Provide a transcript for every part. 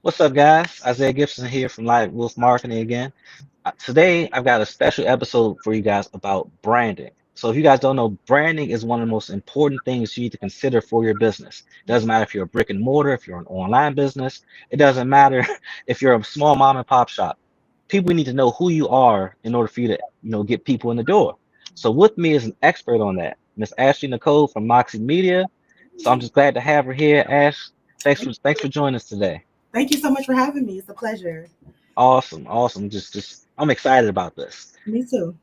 What's up, guys? Isaiah Gibson here from Live Wolf Marketing again. Today, I've got a special episode for you guys about branding. So, if you guys don't know, branding is one of the most important things you need to consider for your business. It doesn't matter if you're a brick and mortar, if you're an online business. It doesn't matter if you're a small mom and pop shop. People need to know who you are in order for you to, get people in the door. So, with me is an expert on that, Miss Ashley Nicole from Moxie Media. So, I'm just glad to have her here. Ash, thanks for joining us today. Thank you so much for having me. It's a pleasure. Awesome, awesome. Just I'm excited about this. Me too.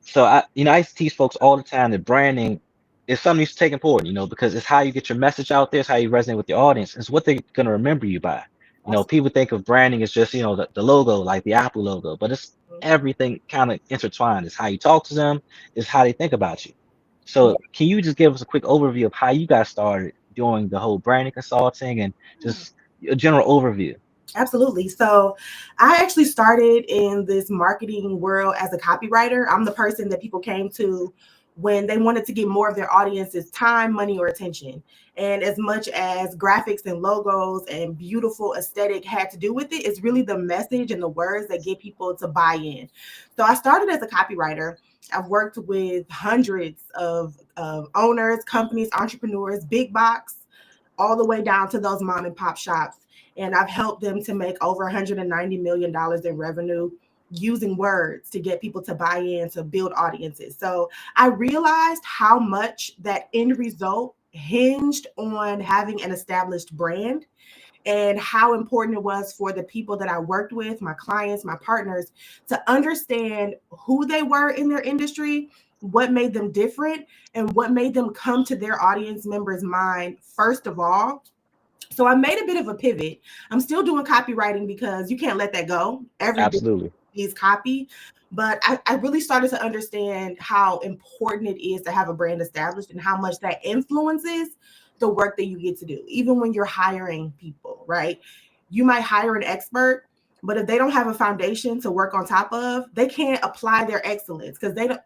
So I used to teach folks all the time that branding is something you should take important, because it's how you get your message out there, it's how you resonate with your audience, it's what they're gonna remember you by. People think of branding as just, the logo, like the Apple logo, but it's everything kind of intertwined. It's how you talk to them, it's how they think about you. So can you just give us a quick overview of how you got started doing the whole branding consulting and just a general overview? Absolutely. So I actually started in this marketing world as a copywriter. I'm the person that people came to when they wanted to get more of their audience's time, money, or attention. And as much as graphics and logos and beautiful aesthetic had to do with it, it's really the message and the words that get people to buy in. So I started as a copywriter. I've worked with hundreds of owners, companies, entrepreneurs, big box, all the way down to those mom and pop shops. And I've helped them to make over $190 million in revenue using words to get people to buy in, to build audiences. So I realized how much that end result hinged on having an established brand and how important it was for the people that I worked with, my clients, my partners, to understand who they were in their industry, what made them different, and what made them come to their audience members' mind first of all. So I made a bit of a pivot. I'm still doing copywriting because you can't let that go. Every business Absolutely. needs copy. But I really started to understand how important it is to have a brand established and how much that influences the work that you get to do, even when you're hiring people, right? You might hire an expert, but if they don't have a foundation to work on top of, they can't apply their excellence because they don't,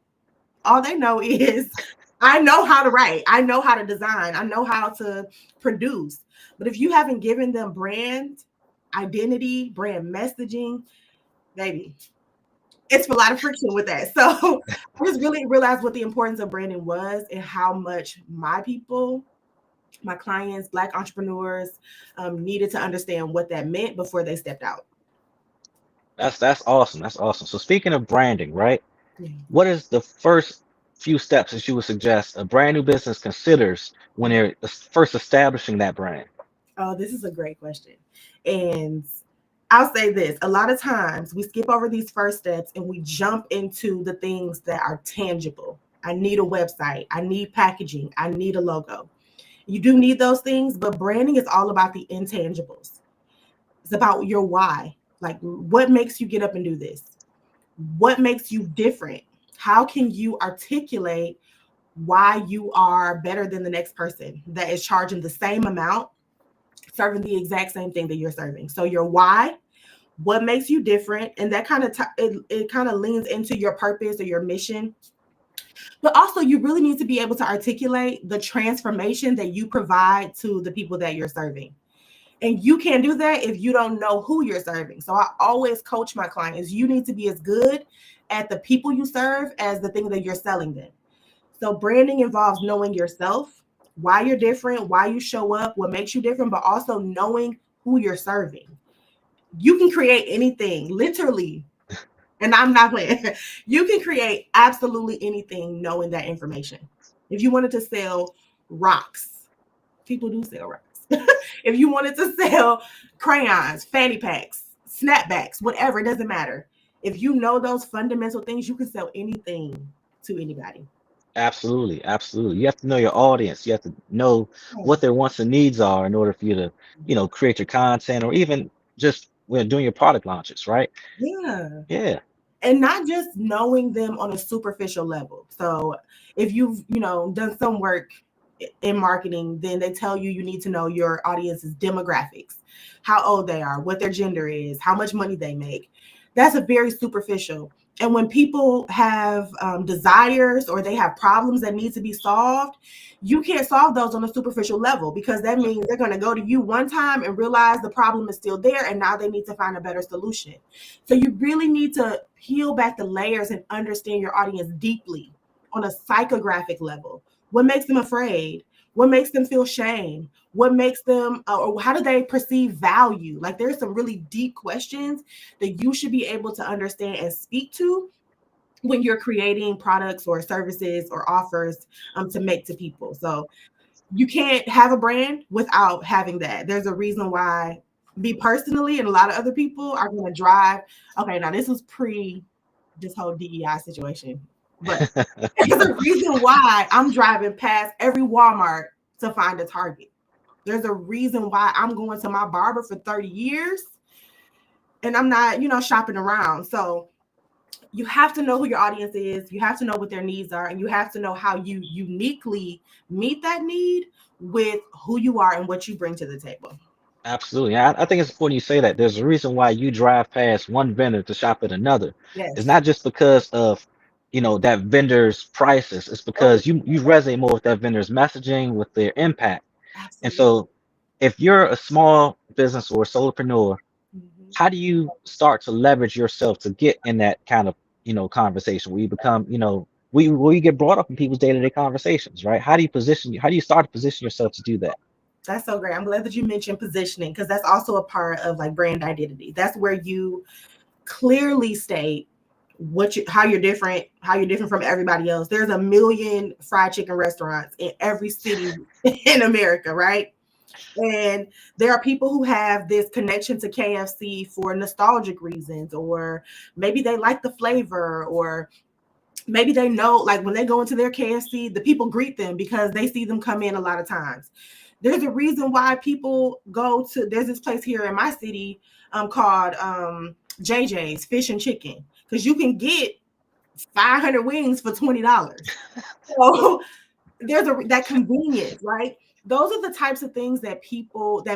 all they know is I know how to write, I know how to design, I know how to produce. But if you haven't given them brand identity, brand messaging, baby, it's a lot of friction with that. So I just really realized what the importance of branding was and how much my people, my clients, Black entrepreneurs needed to understand what that meant before they stepped out. That's awesome. That's awesome. So speaking of branding, right? Yeah. What is the first few steps that you would suggest a brand new business considers when they're first establishing that brand? Oh, this is a great question. And I'll say this, a lot of times we skip over these first steps and we jump into the things that are tangible. I need a website. I need packaging. I need a logo. You do need those things, but branding is all about the intangibles. It's about your why. Like, what makes you get up and do this? What makes you different? How can you articulate why you are better than the next person that is charging the same amount, serving the exact same thing that you're serving? So your why, what makes you different, and that kind of it kind of leans into your purpose or your mission. But also, you really need to be able to articulate the transformation that you provide to the people that you're serving. And you can't do that if you don't know who you're serving. So I always coach my clients, you need to be as good at the people you serve as the thing that you're selling them. So branding involves knowing yourself, why you're different, why you show up, what makes you different, but also knowing who you're serving. You can create anything, literally. And I'm not playing. You can create absolutely anything knowing that information. If you wanted to sell rocks, people do sell rocks. If you wanted to sell crayons, fanny packs, snapbacks, whatever, it doesn't matter. If you know those fundamental things, you can sell anything to anybody. Absolutely, absolutely. You have to know your audience. You have to know what their wants and needs are in order for you to, create your content or even just when doing your product launches, right? Yeah. Yeah, And not just knowing them on a superficial level. So if you've, done some work in marketing, then they tell you need to know your audience's demographics, how old they are, what their gender is, how much money they make. That's a very superficial. And when people have desires or they have problems that need to be solved, you can't solve those on a superficial level, because that means they're going to go to you one time and realize the problem is still there, and now they need to find a better solution. So you really need to peel back the layers and understand your audience deeply on a psychographic level. What makes them afraid? What makes them feel shame? What makes them, or how do they perceive value? Like, there's some really deep questions that you should be able to understand and speak to when you're creating products or services or offers to make to people. So you can't have a brand without having that. There's a reason why me personally and a lot of other people are going to drive. Okay, now this was pre this whole DEI situation, but there's a reason why I'm driving past every Walmart to find a Target. There's a reason why I'm going to my barber for 30 years and I'm not, shopping around. So you have to know who your audience is. You have to know what their needs are, and you have to know how you uniquely meet that need with who you are and what you bring to the table. Absolutely. I think it's important you say that. There's a reason why you drive past one vendor to shop at another. It's Yes. not just because of, that vendor's prices. It's Oh, because you resonate more with that vendor's messaging, with their impact. And absolutely. so if you're a small business or a solopreneur, Mhm. how do you start to leverage yourself to get in that kind of, conversation where you become, we get brought up in people's day-to-day conversations, right? How do you start to position yourself to do that? That's so great. I'm glad that you mentioned positioning, because that's also a part of like brand identity. That's where you clearly state how you're different from everybody else. There's a million fried chicken restaurants in every city in America, right? And there are people who have this connection to KFC for nostalgic reasons, or maybe they like the flavor, or maybe they know, like, when they go into their KFC, the people greet them because they see them come in a lot of times. There's a reason why people go to, there's this place here in my city called JJ's Fish and Chicken, because you can get 500 wings for $20. So there's that convenience, right? Those are the types of things that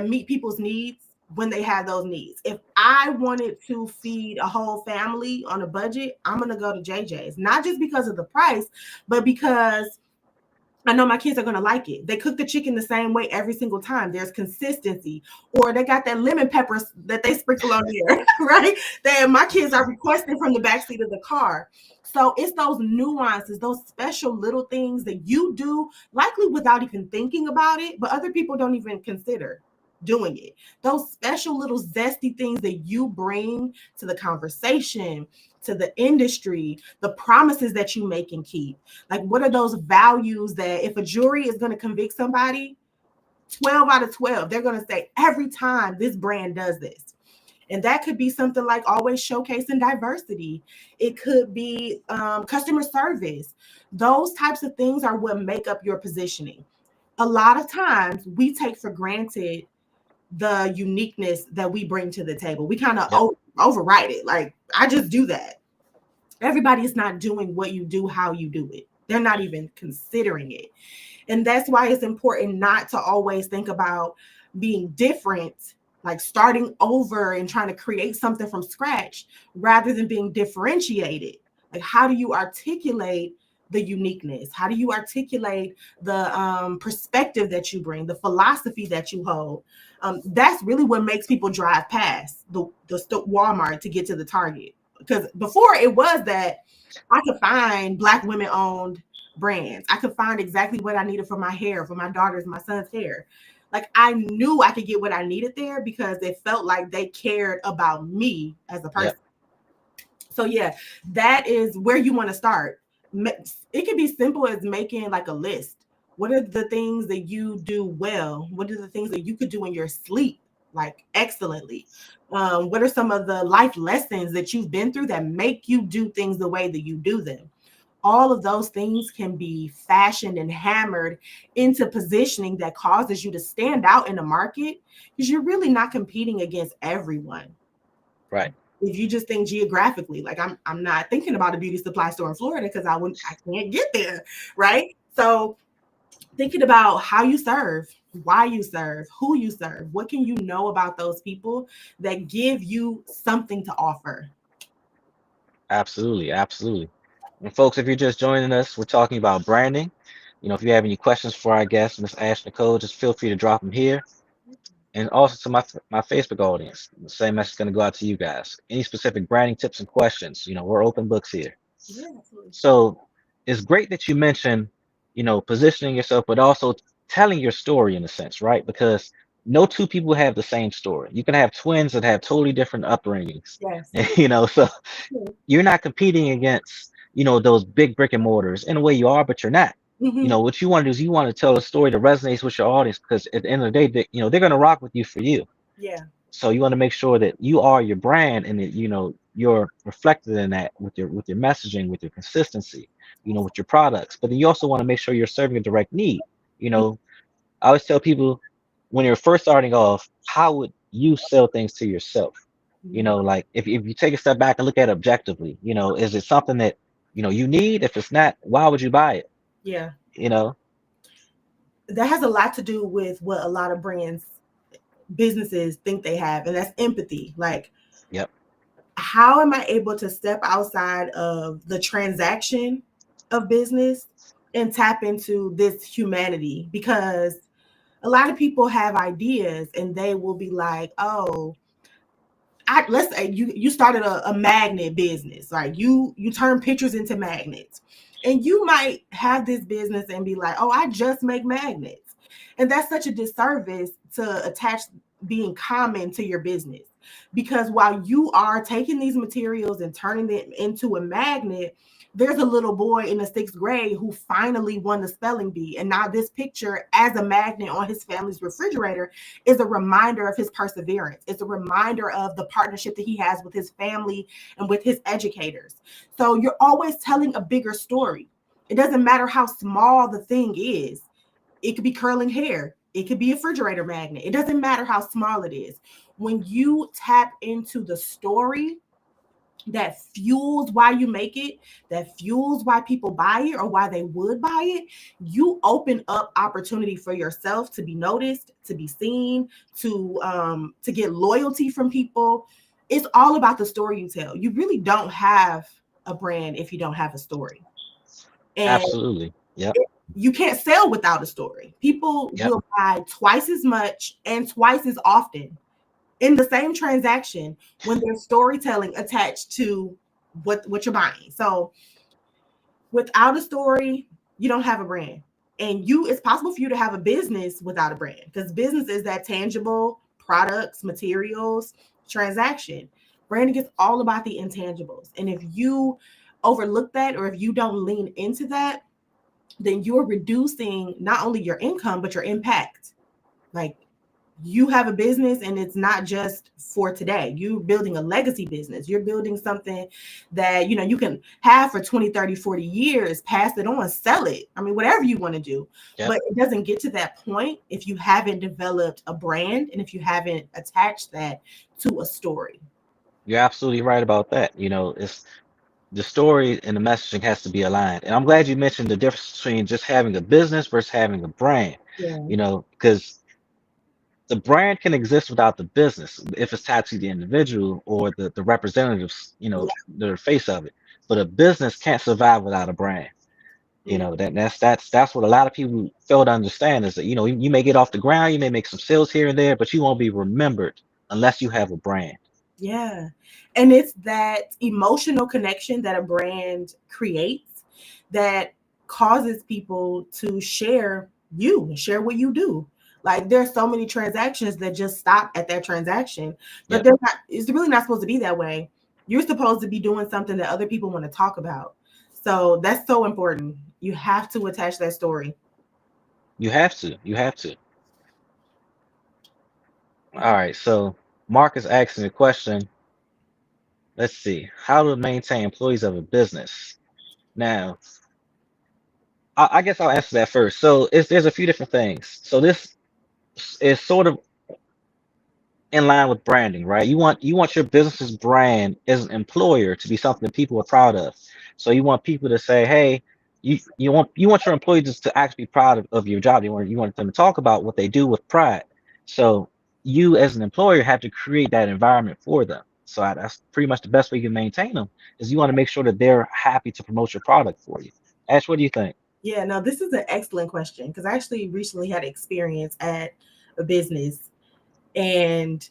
meet people's needs when they have those needs. If I wanted to feed a whole family on a budget, I'm gonna go to JJ's, not just because of the price, but because I know my kids are going to like it. They cook the chicken the same way every single time. There's consistency, or they got that lemon peppers that they sprinkle on there, right? That my kids are requesting from the backseat of the car. So it's those nuances, those special little things that you do, likely without even thinking about it, but other people don't even consider doing it. Those special little zesty things that you bring to the conversation, to the industry, the promises that you make and keep. Like, what are those values that if a jury is going to convict somebody, 12 out of 12, they're going to say, every time this brand does this. And that could be something like always showcasing diversity. It could be customer service. Those types of things are what make up your positioning. A lot of times we take for granted the uniqueness that we bring to the table. We kind of Yep. override it. Like, I just do that. Everybody is not doing what you do, how you do it. They're not even considering it. And that's why it's important not to always think about being different, like starting over and trying to create something from scratch, rather than being differentiated. Like, how do you articulate the uniqueness? How do you articulate the perspective that you bring, the philosophy that you hold? That's really what makes people drive past the Walmart to get to the Target. Because before it was that I could find Black women owned brands. I could find exactly what I needed for my hair, for my daughter's, my son's hair. Like, I knew I could get what I needed there because it felt like they cared about me as a Yep. person. So yeah, that is where you want to start. It can be simple as making like a list. What are the things that you do well? What are the things that you could do in your sleep, like, excellently? What are some of the life lessons that you've been through that make you do things the way that you do them? All of those things can be fashioned and hammered into positioning that causes you to stand out in the market, because you're really not competing against everyone. Right. If you just think geographically, like, I'm not thinking about a beauty supply store in Florida because I can't get there, right? So thinking about how you serve, why you serve, who you serve, what can you know about those people that give you something to offer? Absolutely, absolutely. And folks, if you're just joining us, we're talking about branding. If you have any questions for our guest, Miss Ash Nicole, just feel free to drop them here. And also to my Facebook audience, the same message is going to go out to you guys. Any specific branding tips and questions, we're open books here. Yeah, absolutely. So it's great that you mentioned, positioning yourself, but also telling your story in a sense, right? Because no two people have the same story. You can have twins that have totally different upbringings, Yes. so Mm-hmm. you're not competing against, those big brick and mortars. In a way you are, but you're not. Mm-hmm. What you want to do is you want to tell a story that resonates with your audience because at the end of the day, they're going to rock with you for you. Yeah. So you want to make sure that you are your brand and that you're reflected in that with your messaging, with your consistency, with your products. But then you also want to make sure you're serving a direct need. You know, I always tell people when you're first starting off, how would you sell things to yourself? Mm-hmm. Like if you take a step back and look at it objectively, is it something that you need? If it's not, why would you buy it? Yeah. You know? That has a lot to do with what a lot of brands, businesses think they have, and that's empathy. Like, Yep. how am I able to step outside of the transaction of business and tap into this humanity? Because a lot of people have ideas and they will be like, oh, let's say you started a magnet business, like you turn pictures into magnets, and you might have this business and be like, oh, I just make magnets, and that's such a disservice to attach being common to your business, because while you are taking these materials and turning them into a magnet, there's a little boy in the sixth grade who finally won the spelling bee, and now this picture as a magnet on his family's refrigerator is a reminder of his perseverance. It's a reminder of the partnership that he has with his family and with his educators. So you're always telling a bigger story. It doesn't matter how small the thing is. It could be curling hair. It could be a refrigerator magnet. It doesn't matter how small it is. When you tap into the story that fuels why you make it, that fuels why people buy it or why they would buy it, you open up opportunity for yourself to be noticed, to be seen, to get loyalty from people. It's all about the story you tell. You really don't have a brand if you don't have a story. And Absolutely. Yep. you can't sell without a story. People Yep. will buy twice as much and twice as often in the same transaction when there's storytelling attached to what you're buying. So without a story, you don't have a brand. And it's possible for you to have a business without a brand, because business is that tangible products, materials, transaction. Branding is all about the intangibles. And if you overlook that, or if you don't lean into that, then you're reducing not only your income, but your impact. Like, you have a business and it's not just for today. You're building a legacy business. You're building something that you can have for 20, 30, 40 years, pass it on, sell it. I mean, whatever you want to do. Yep. But it doesn't get to that point if you haven't developed a brand and if you haven't attached that to a story. You're absolutely right about that. It's the story and the messaging has to be aligned. And I'm glad you mentioned the difference between just having a business versus having a brand. Yeah. Because the brand can exist without the business if it's tied to the individual or the representatives, the face of it. But a business can't survive without a brand. Yeah. That's what a lot of people fail to understand is that you may get off the ground, you may make some sales here and there, but you won't be remembered unless you have a brand. Yeah. And it's that emotional connection that a brand creates that causes people to share what you do. Like, there's so many transactions that just stop at that transaction, but Yep. it's really not supposed to be that way. You're supposed to be doing something that other people want to talk about. So that's so important. You have to attach that story. You have to. You have to. All Yeah. right. So Mark is asking a question. Let's see. How to maintain employees of a business. Now, I guess I'll answer that first. So there's a few different things. So this is sort of in line with branding, right? You want your business's brand as an employer to be something that people are proud of. So you want people to say, hey, you want your employees to actually be proud of your job. You want them to talk about what they do with pride. So you as an employer have to create that environment for them. That's pretty much the best way you can maintain them is you want to make sure that they're happy to promote your product for you. Ash, what do you think? Yeah, no, this is an excellent question because I actually recently had experience at a business, and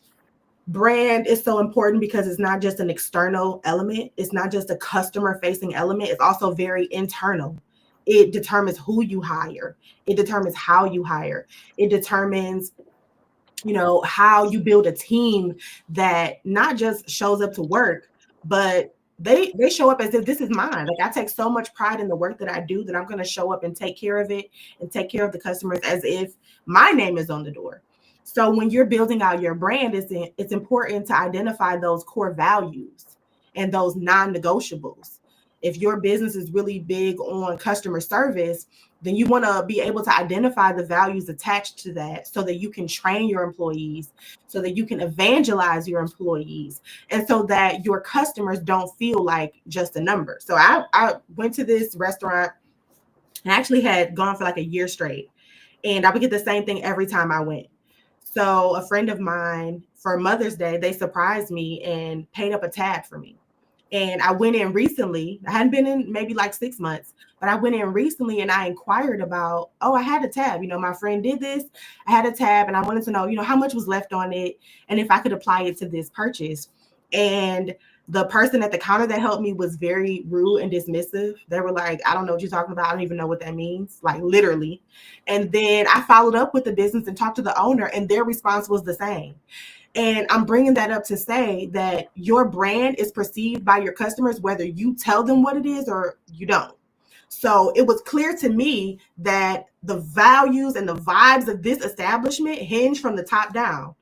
brand is so important because it's not just an external element, it's not just a customer facing element, it's also very internal. It determines who you hire, it determines how you hire, it determines, how you build a team that not just shows up to work, but they show up as if this is mine. Like, I take so much pride in the work that I do that I'm going to show up and take care of it and take care of the customers as if my name is on the door. So when you're building out your brand, it's important to identify those core values and those non-negotiables. If your business is really big on customer service, then you want to be able to identify the values attached to that so that you can train your employees, so that you can evangelize your employees, and so that your customers don't feel like just a number. So I went to this restaurant and actually had gone for like a year straight, and I would get the same thing every time I went. So a friend of mine, for Mother's Day, they surprised me and paid up a tab for me. And I went in recently. I hadn't been in maybe like 6 months, but I went in recently and I inquired about, oh, I had a tab. My friend did this. I had a tab and I wanted to know, how much was left on it and if I could apply it to this purchase. And the person at the counter that helped me was very rude and dismissive. They were like, I don't know what you're talking about. I don't even know what that means, like literally. And then I followed up with the business and talked to the owner, and their response was the same. And I'm bringing that up to say that your brand is perceived by your customers, whether you tell them what it is or you don't. So it was clear to me that the values and the vibes of this establishment hinge from the top down.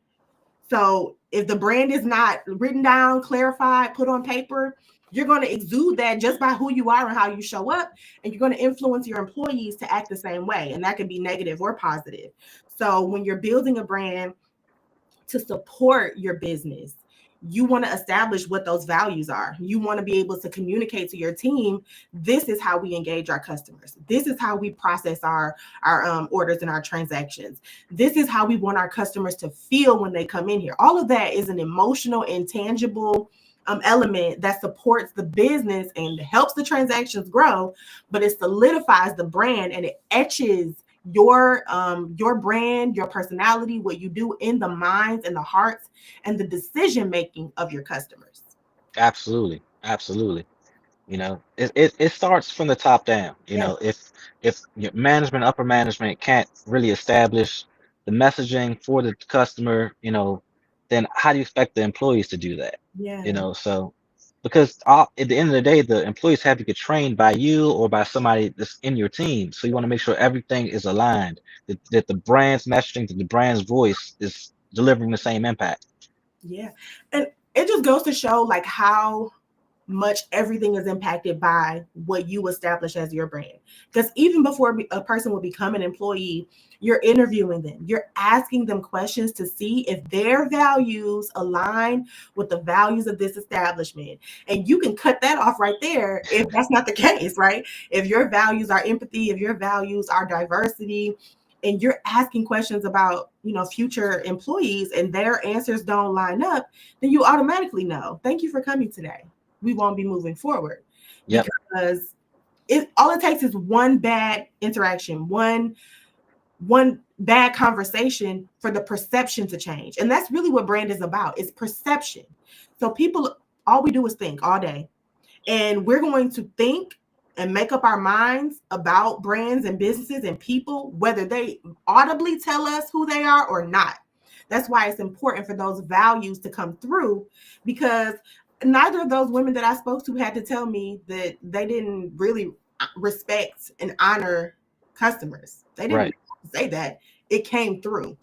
So if the brand is not written down, clarified, put on paper, you're going to exude that just by who you are and how you show up. And you're going to influence your employees to act the same way. And that can be negative or positive. So when you're building a brand to support your business, you want to establish what those values are. You want to be able to communicate to your team, this is how we engage our customers, this is how we process our orders and our transactions, this is how we want our customers to feel when they come in here. All of that is an emotional, intangible element that supports the business and helps the transactions grow, but it solidifies the brand and it etches your brand, your personality, what you do in the minds and the hearts and the decision making of your customers. Absolutely, absolutely. It starts from the top down. Yes. If your management, upper management can't really establish the messaging for the customer, then how do you expect the employees to do that? Yeah. So because at the end of the day, the employees have to get trained by you or by somebody that's in your team. So you want to make sure everything is aligned, that the brand's messaging, that the brand's voice is delivering the same impact. Yeah. And it just goes to show like how much everything is impacted by what you establish as your brand. Because even before a person will become an employee, you're interviewing them, you're asking them questions to see if their values align with the values of this establishment. And you can cut that off right there if that's not the case, right? If your values are empathy, if your values are diversity, and you're asking questions about future employees and their answers don't line up, then you automatically know, thank you for coming today, we won't be moving forward. Yep. Because all it takes is one bad interaction, one bad conversation for the perception to change. And that's really what brand is about. It's perception. So people, all we do is think all day. And we're going to think and make up our minds about brands and businesses and people, whether they audibly tell us who they are or not. That's why it's important for those values to come through, because neither of those women that I spoke to had to tell me that they didn't really respect and honor customers. They didn't Right. say that. It came through.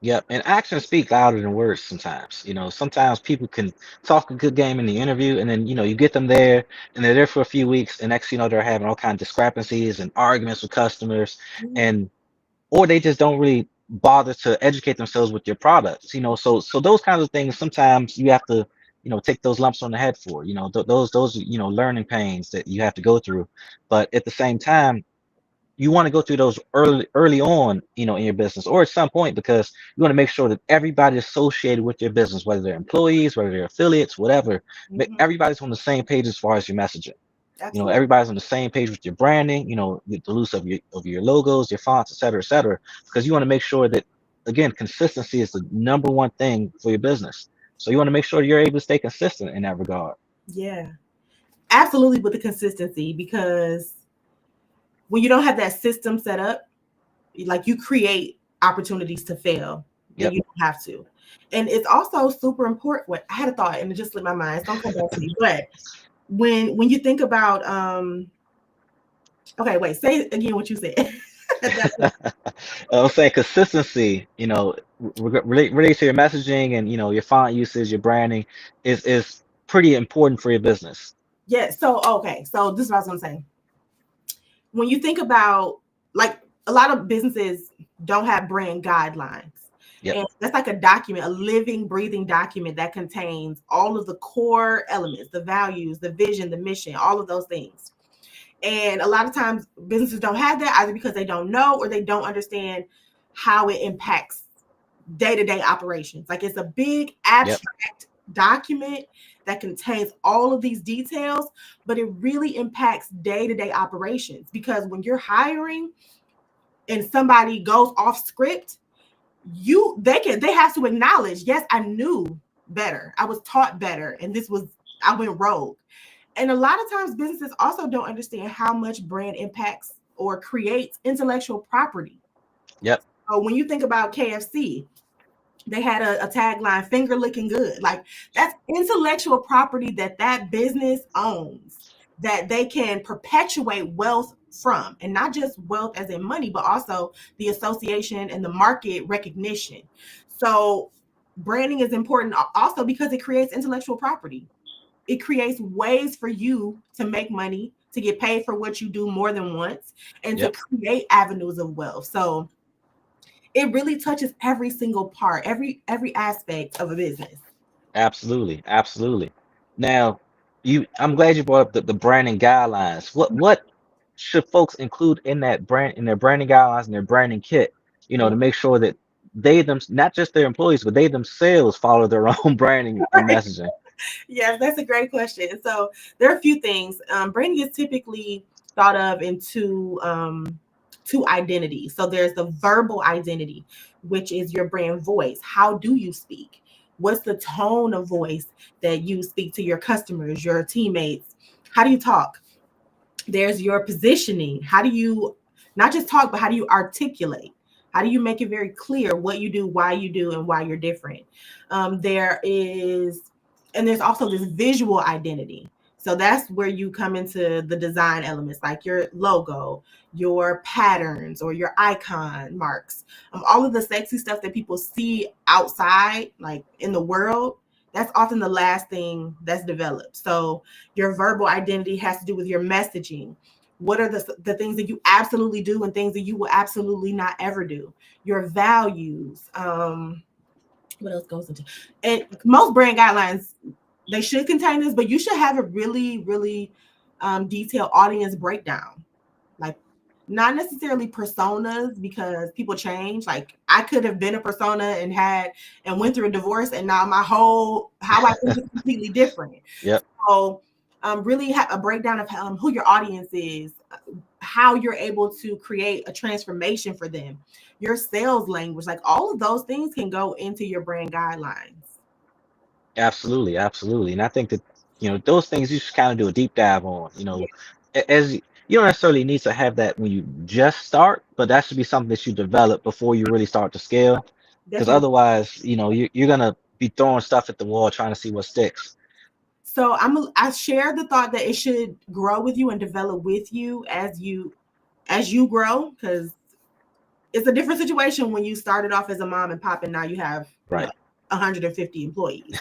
Yep, and actions speak louder than words sometimes. Sometimes people can talk a good game in the interview, and then, you get them there, and they're there for a few weeks, and next, they're having all kinds of discrepancies and arguments with customers, and or they just don't really bother to educate themselves with your products. So those kinds of things sometimes you have to, take those lumps on the head for. Those learning pains that you have to go through. But at the same time, you want to go through those early on, in your business or at some point, because you want to make sure that everybody associated with your business, whether they're employees, whether they're affiliates, whatever, Mm-hmm. everybody's on the same page as far as your messaging. Absolutely. Everybody's on the same page with your branding, with the use of your logos, your fonts, et cetera, because you want to make sure that, again, consistency is the number one thing for your business. So you want to make sure you're able to stay consistent in that regard. Yeah, absolutely, with the consistency, because when you don't have that system set up, like, you create opportunities to fail when Yep. you don't have to. And it's also super important. What I had a thought and it just slipped my mind. It's gonna come back to me. But when you think about okay, wait, say again what you said. I'm saying consistency, related to your messaging and your font usage, your branding is pretty important for your business. Yeah, so okay, so this is what I was gonna say. When you think about, like, a lot of businesses don't have brand guidelines. Yep. And that's like a document, a living, breathing document that contains all of the core elements, the values, the vision, the mission, all of those things. And a lot of times businesses don't have that, either because they don't know or they don't understand how it impacts day-to-day operations. Like, it's a big Yep. abstract document that contains all of these details, but it really impacts day-to-day operations, because when you're hiring and somebody goes off script, they have to acknowledge, yes, I knew better, I was taught better, and I went rogue. And a lot of times businesses also don't understand how much brand impacts or creates intellectual property. Yep. So when you think about KFC, they had a tagline, finger looking good. Like, that's intellectual property that business owns, that they can perpetuate wealth from, and not just wealth as in money, but also the association and the market recognition. So branding is important also because it creates intellectual property. It creates ways for you to make money, to get paid for what you do more than once, and to Yep. create avenues of wealth. So it really touches every single part, every aspect of a business. Absolutely. Absolutely. Now, I'm glad you brought up the branding guidelines. What should folks include in their branding guidelines and their branding kit, to make sure that not just their employees, but they themselves follow their own branding and Right. messaging. Yes, that's a great question. So there are a few things. Branding is typically thought of in two identities. So there's the verbal identity, which is your brand voice. How do you speak? What's the tone of voice that you speak to your customers, your teammates? How do you talk? There's your positioning. How do you not just talk, but how do you articulate? How do you make it very clear what you do, why you do, and why you're different? There is, and there's also this visual identity. So that's where you come into the design elements, like your logo, your patterns, or your icon marks. All of the sexy stuff that people see outside, like in the world, that's often the last thing that's developed. So your verbal identity has to do with your messaging. What are the things that you absolutely do and things that you will absolutely not ever do? Your values. What else goes into? And most brand guidelines, they should contain this, but you should have a really, really detailed audience breakdown. Like, not necessarily personas, because people change. Like, I could have been a persona and went through a divorce, and now my whole how I think is completely different. Yep. So really have a breakdown of who your audience is, how you're able to create a transformation for them, your sales language, like, all of those things can go into your brand guidelines. Absolutely, absolutely. And I think that, those things you should kind of do a deep dive on, Yeah, as you don't necessarily need to have that when you just start, but that should be something that you develop before you really start to scale. Because definitely. otherwise, you're gonna be throwing stuff at the wall trying to see what sticks. So I share the thought that it should grow with you and develop with you as you grow, because it's a different situation when you started off as a mom and pop and now you have, Right. 150 employees.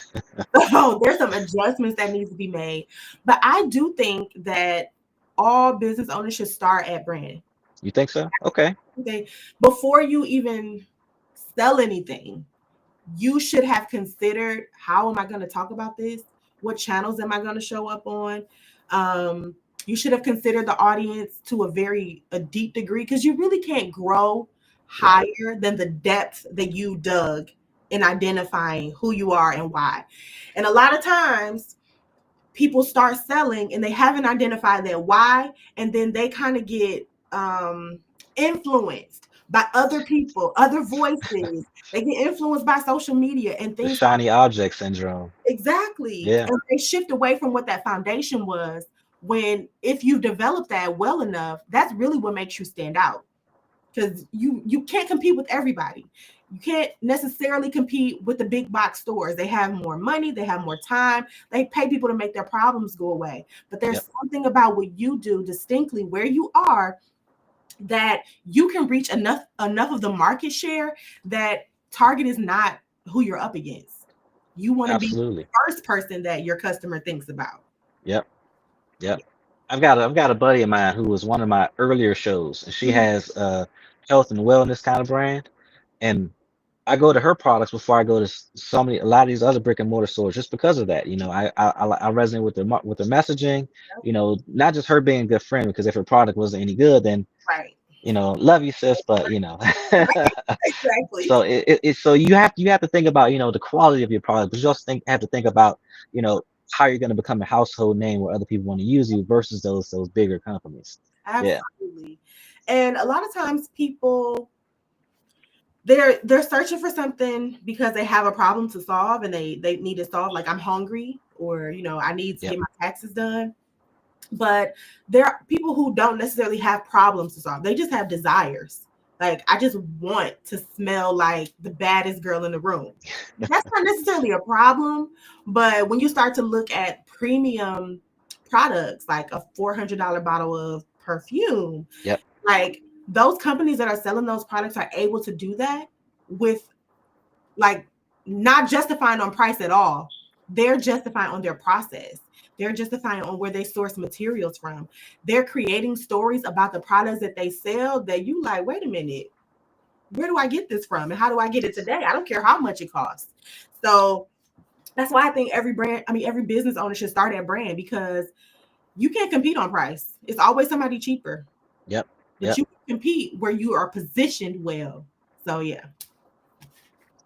So there's some adjustments that needs to be made. But I do think that all business owners should start at brand. You think so? Okay. Okay. Before you even sell anything, you should have considered, how am I going to talk about this? What channels am I going to show up on? You should have considered the audience to a deep degree, because you really can't grow Right. higher than the depth that you dug in identifying who you are and why. And a lot of times people start selling and they haven't identified their why, and then they kind of get influenced by other people, other voices. They get influenced by social media and The things like shiny object syndrome. exactly. Yeah. And they shift away from what that foundation was. When if you develop that well enough, that's really what makes you stand out. Because you can't compete with everybody. You can't necessarily compete with the big box stores. They have more money, they have more time, they pay people to make their problems go away. But Yep. there's something about what you do distinctly where you are, that you can reach enough of the market share that Target is not who you're up against. You want to be the Absolutely. first person that your customer thinks about. Yep. Yep. I've got a buddy of mine who was one of my earlier shows, and she Mhm. has health and wellness kind of brand. And I go to her products before I go to a lot of these other brick and mortar stores just because of that. I resonate with with the messaging. Not just her being a good friend, because if her product wasn't any good, then Right. love you, sis, but Exactly. so so you have to think about the quality of your product, but you also have to think about you know how you're going to become a household name where other people want to use you versus those bigger companies. Yeah. Absolutely. And a lot of times people they're searching for something because they have a problem to solve, and they need it solved, like I'm hungry, or I need to Yep. get my taxes done. But there are people who don't necessarily have problems to solve. They just have desires. Like, I just want to smell like the baddest girl in the room. That's not necessarily a problem. But when you start to look at premium products, like a $400 bottle of perfume, Yep. like those companies that are selling those products are able to do that with, like, not justifying on price at all. They're justifying on their process. They're justifying on where they source materials from. They're creating stories about the products that they sell that you like, wait a minute, where do I get this from? And how do I get it today? I don't care how much it costs. So that's why I think every business owner should start a brand, because you can't compete on price. It's always somebody cheaper. Yep. But Yep. you can compete where you are positioned well. So yeah.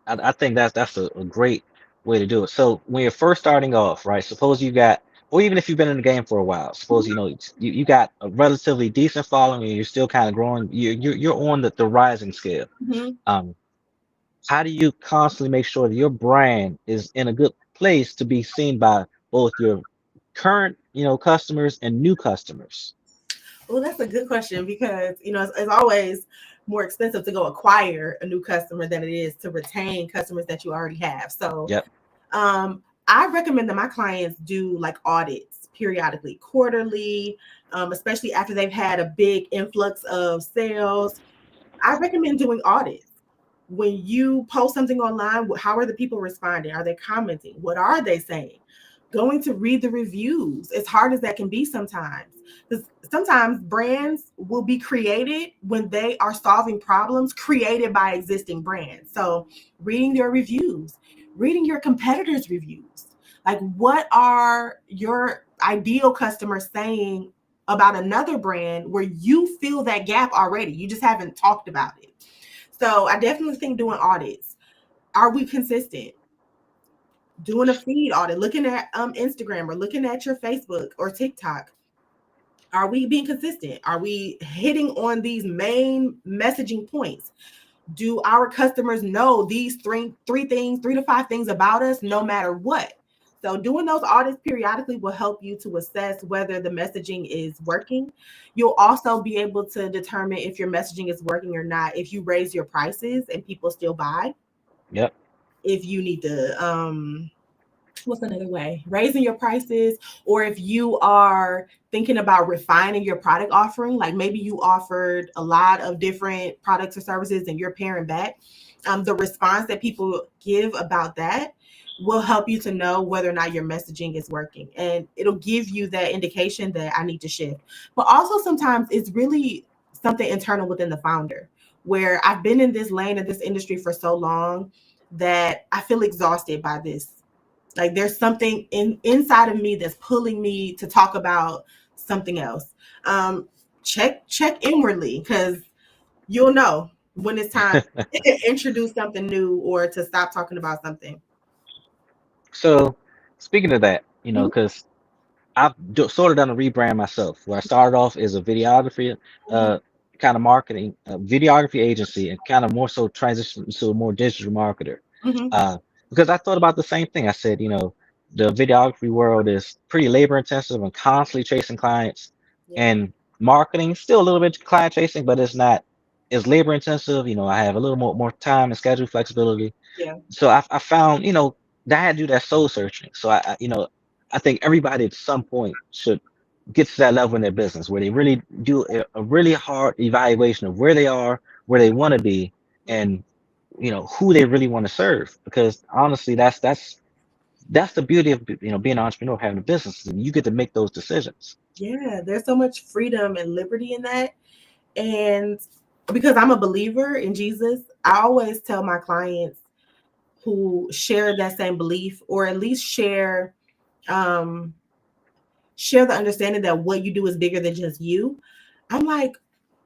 I think that's a great way to do it. So when you're first starting off, right? Suppose you got, or even if you've been in the game for a while, suppose you got a relatively decent following and you're still kind of growing. You're on the rising scale. Mhm. Um, how do you constantly make sure that your brand is in a good place to be seen by both your current customers and new customers? Well, that's a good question, because it's always more expensive to go acquire a new customer than it is to retain customers that you already have. So, Yep. I recommend that my clients do like audits periodically, quarterly, especially after they've had a big influx of sales. I recommend doing audits. When you post something online, how are the people responding? Are they commenting? What are they saying? Going to read the reviews, as hard as that can be sometimes. Because sometimes brands will be created when they are solving problems created by existing brands. So, reading their reviews, reading your competitors' reviews. Like, what are your ideal customers saying about another brand where you feel that gap already? You just haven't talked about it. So I definitely think doing audits. Are we consistent? Doing a feed audit, looking at Instagram or looking at your Facebook or TikTok. Are we being consistent? Are we hitting on these main messaging points? Do our customers know these three things, 3 to 5 things about us, no matter what? So doing those audits periodically will help you to assess whether the messaging is working. You'll also be able to determine if your messaging is working or not if you raise your prices and people still buy. Yep. If you need to what's another way, raising your prices, or if you are thinking about refining your product offering, like maybe you offered a lot of different products or services and you're paring back. The response that people give about that will help you to know whether or not your messaging is working, and it'll give you that indication that I need to shift. But also sometimes it's really something internal within the founder, where I've been in this lane of this industry for so long that I feel exhausted by this. Like, there's something inside of me that's pulling me to talk about something else. Um, check inwardly, because you'll know when it's time to introduce something new or to stop talking about something. So speaking of that, Mhm, because sort of done a rebrand myself, where I started off as a videography mhm, uh, kind of marketing, videography agency, and kind of more so transitioned to a more digital marketer. mhm. Uh, because I thought about the same thing. I said, the videography world is pretty labor intensive and constantly chasing clients, Yeah, and marketing is still a little bit client chasing, but it's not as labor intensive. I have a little more time and schedule flexibility. yeah, So I found, that I had to do that soul searching. So I think everybody at some point should get to that level in their business where they really do a really hard evaluation of where they are, where they want to be, mhm. and who they really want to serve. Because honestly, that's the beauty of being an entrepreneur, having a business, and you get to make those decisions. Yeah. There's so much freedom and liberty in that. And because I'm a believer in Jesus, I always tell my clients who share that same belief, or at least um share the understanding that what you do is bigger than just you. I'm like,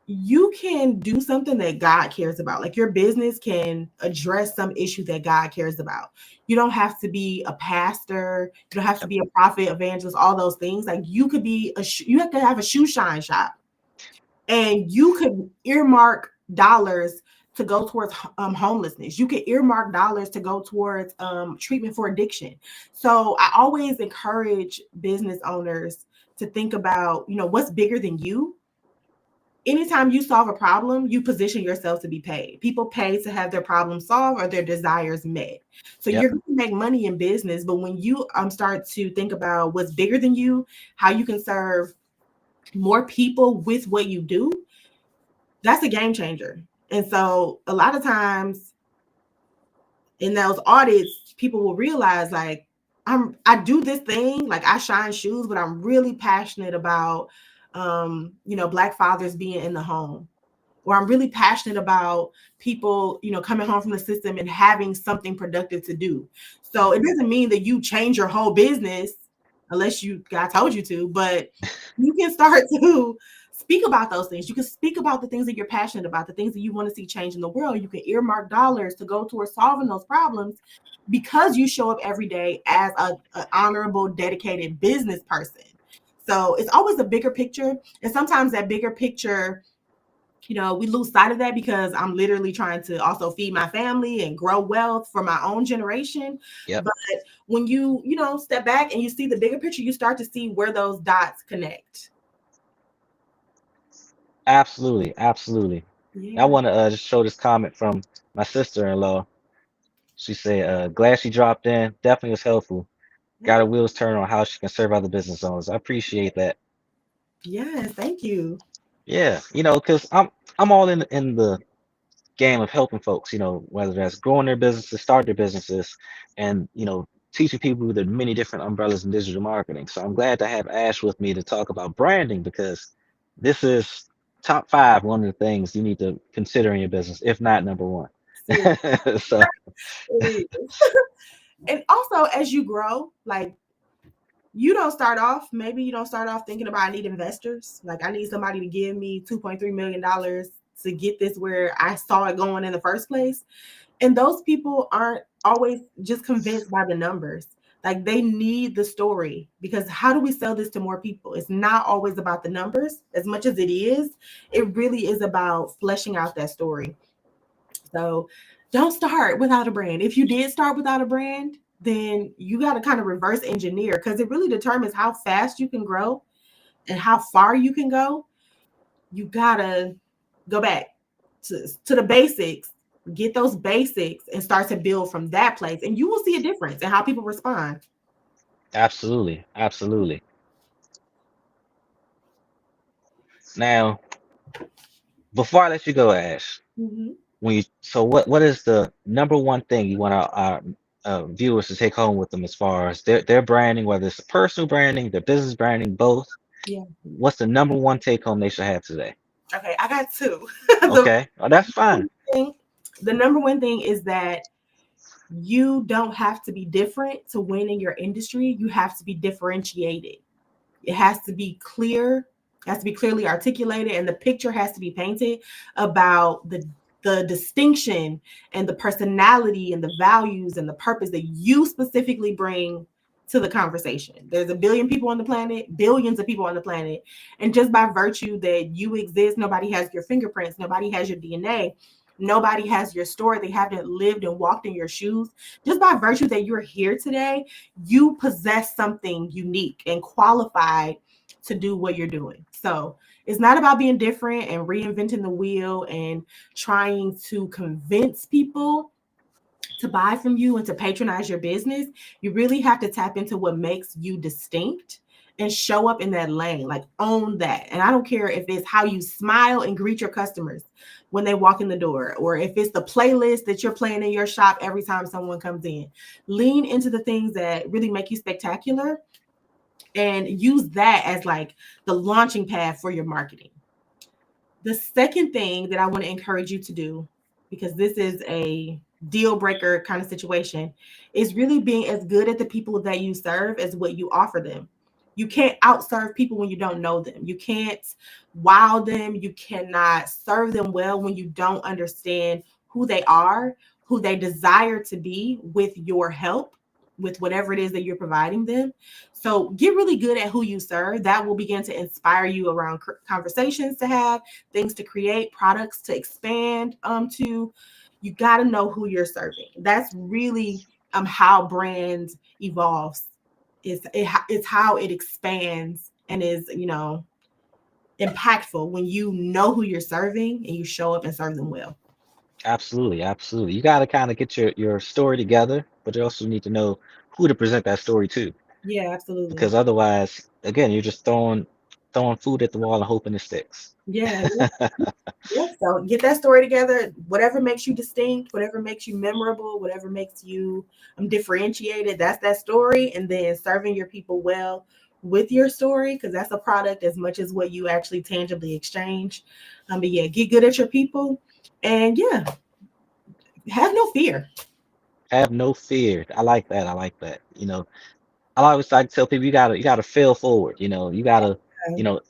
you can do something that God cares about. Like, your business can address some issue that God cares about. You don't have to be a pastor, you don't have to Yep. be a prophet, evangelist, all those things. Like, you could be you have to have a shoe shine shop, and you could earmark dollars to go towards homelessness. You could earmark dollars to go towards treatment for addiction. So I always encourage business owners to think about, what's bigger than you. Anytime you solve a problem, you position yourself to be paid. People pay to have their problem solved or their desires met. So Yep. you're going to make money in business, but when you start to think about what's bigger than you, how you can serve more people with what you do, that's a game changer. And so a lot of times in those audits, people will realize, like, I do this thing, like I shine shoes, but I'm really passionate about black fathers being in the home, or I'm really passionate about people, coming home from the system and having something productive to do. So it doesn't mean that you change your whole business unless God told you to, but you can start to speak about those things. You can speak about the things that you're passionate about, the things that you want to see change in the world. You can earmark dollars to go towards solving those problems because you show up every day as an honorable, dedicated business person. So it's always a bigger picture. And sometimes that bigger picture, we lose sight of that because I'm literally trying to also feed my family and grow wealth for my own generation. Yep. But when you step back and you see the bigger picture, you start to see where those dots connect. Absolutely. Absolutely. I Yeah. want to just show this comment from my sister-in-law. She said, glad she dropped in. Definitely was helpful. Got her Yeah. wheels turned on how she can serve other business owners. I appreciate that. Yes. Thank you. Yeah, because I'm all in the game of helping folks, whether that's growing their businesses, start their businesses, and teaching people the many different umbrellas in digital marketing. So I'm glad to have Ash with me to talk about branding because this is top five, one of the things you need to consider in your business, if not number one. Seriously. So It is. And also, as you grow, like, maybe you don't start off thinking about, I need investors. Like, I need somebody to give me $2.3 million to get this where I saw it going in the first place. And those people aren't always just convinced by the numbers. Like, they need the story, because how do we sell this to more people? It's not always about the numbers as much as it is. It really is about fleshing out that story. So don't start without a brand. If you did start without a brand, then you got to kind of reverse engineer, because it really determines how fast you can grow and how far you can go. You got to go back to the basics, get those basics, and start to build from that place. And you will see a difference in how people respond. absolutely, absolutely. Now, before I let you go, Ash, Mhm. what is the number one thing you want our viewers to take home with them as far as their branding, whether it's personal branding, their business branding, both? Yeah. What's the number one take home they should have today? Okay. I got two. the, Okay, oh, that's fine. thing, the number one thing is that you don't have to be different to win in your industry. You have to be differentiated. It has to be clear, has to be clearly articulated, and the picture has to be painted about the distinction and the personality and the values and the purpose that you specifically bring to the conversation. There's a billion people on the planet, billions of people on the planet, and just by virtue that you exist, nobody has your fingerprints, nobody has your DNA, nobody has your story. They haven't lived and walked in your shoes. Just by virtue that you're here today, you possess something unique and qualified to do what you're doing. So it's not about being different and reinventing the wheel and trying to convince people to buy from you and to patronize your business. You really have to tap into what makes you distinct and show up in that lane, like own that. And I don't care if it's how you smile and greet your customers when they walk in the door, or if it's the playlist that you're playing in your shop every time someone comes in. Lean into the things that really make you spectacular and use that as like the launching pad for your marketing. The second thing that I want to encourage you to do, because this is a deal breaker kind of situation, is really being as good at the people that you serve as what you offer them. You can't outserve people when you don't know them. You can't wow them. You cannot serve them well when you don't understand who they are, who they desire to be with your help, with whatever it is that you're providing them. So get really good at who you serve. That will begin to inspire you around conversations to have, things to create, products to expand to. You got to know who you're serving. That's really how brands evolves. It's how it expands and is, impactful when you know who you're serving and you show up and serve them well. Absolutely, absolutely. You got to kind of get your story together, but you also need to know who to present that story to, Yeah, absolutely. because otherwise, again, you're just throwing food at the wall and hoping it sticks. Yeah, yeah, so get that story together. Whatever makes you distinct, whatever makes you memorable, whatever makes you differentiated, that's that story. And then serving your people well with your story, because that's a product as much as what you actually tangibly exchange. But yeah, get good at your people, and yeah, have no fear. Have no fear. I like that. I like that. I always like to tell people you gotta fail forward. You gotta, you know,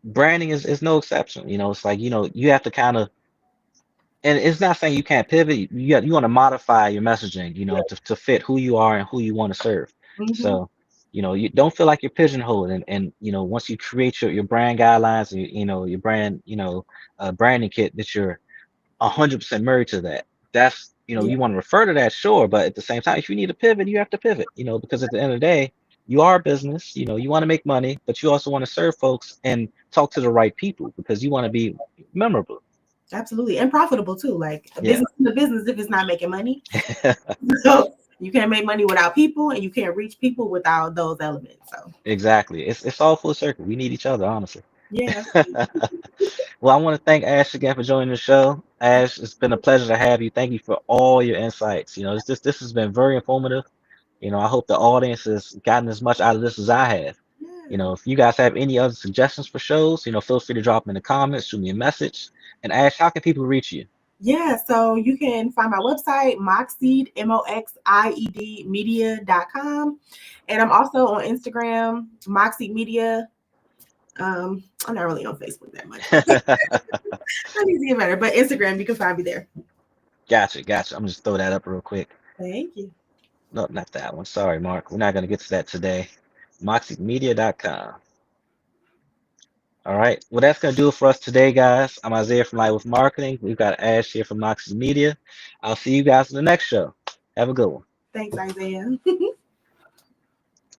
branding is no exception. It's like, you have to kind of, and it's not saying you can't pivot. You want to modify your messaging, to fit who you are and who you want to serve. Mm-hmm. So, you don't feel like you're pigeonholed. And once you create your brand guidelines and your brand, branding kit, that you're 100% married to that. That's, Yeah, you want to refer to that, sure, but at the same time, if you need to pivot, you have to pivot, because at the end of the day, you are a business, you want to make money, but you also want to serve folks and talk to the right people because you want to be memorable. absolutely, and profitable too. Like a Yeah. business is a business if it's not making money. So you can't make money without people, and you can't reach people without those elements. So Exactly. It's all full circle. We need each other, honestly. yeah, Well, I want to thank Ash again for joining the show. Ash, it's been a pleasure to have you. Thank you for all your insights. This has been very informative. I hope the audience has gotten as much out of this as I have. yeah. If you guys have any other suggestions for shows, feel free to drop them in the comments, shoot me a message. And Ash, how can people reach you? Yeah, so you can find my website, Moxied, Moxied media.com. And I'm also on Instagram, Moxied Media. I'm not really on Facebook that much. I need to get better, but Instagram, you can find me there. Gotcha, gotcha. I'm just throw that up real quick. Thank you. No, not that one. Sorry, Mark. We're not going to get to that today. MoxieMedia.com. All right. Well, that's going to do it for us today, guys. I'm Isaiah from Light with Marketing. We've got Ash here from Moxie Media. I'll see you guys in the next show. Have a good one. Thanks, Isaiah.